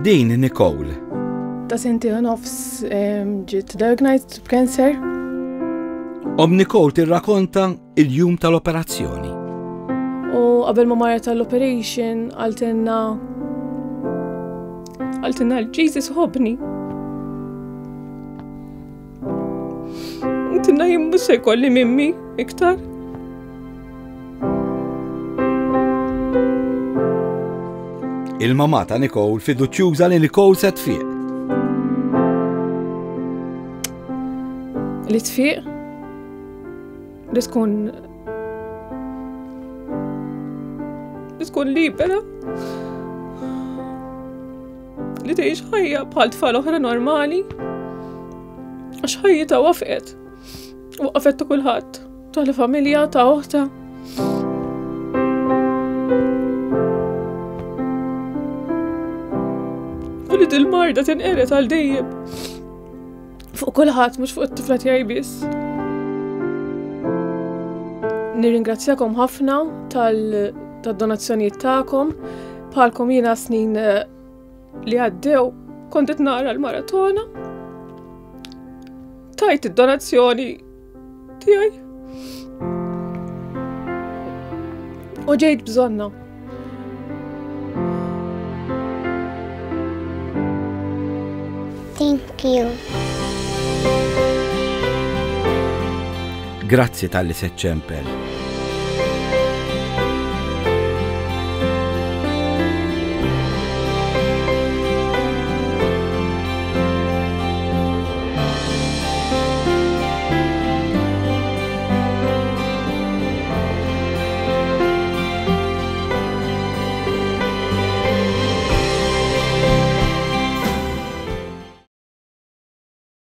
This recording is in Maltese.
Din Nicole. Ta' senti nofs ġiet diagnosed b'cancer. Nicole tirrakkonta il-jum tal-operazzjoni. U qabel ma marret tal-operation għaltinna l-Jesus ħobni. Għaltinna jimmu se jkolli mimmi iktar. Il-mamma ta' Nicole fiduċjuża li Nicole se tfiq. Li tfiq? Li tkun libera. Li tgħix ħajja bħal tfal oħra normali. Għax ħajjita wafqet. Waqfet ta' kulħadd. Tal-familja, ta' oħta. U li dil-marda tinqeret għal dejjem. Fuq kulħadd mhux fuq it-tifla tiegħi biss. Nirringrazzjakom ħafna tad-donazzjonijiet tagħkom. Bħalkom jiena snin li għaddew kont qed nara l-maratona. Tajt id-donazzjoni tiegħi. U ġejt bżonna. Thank you. Grazzi tal-li se ċempel.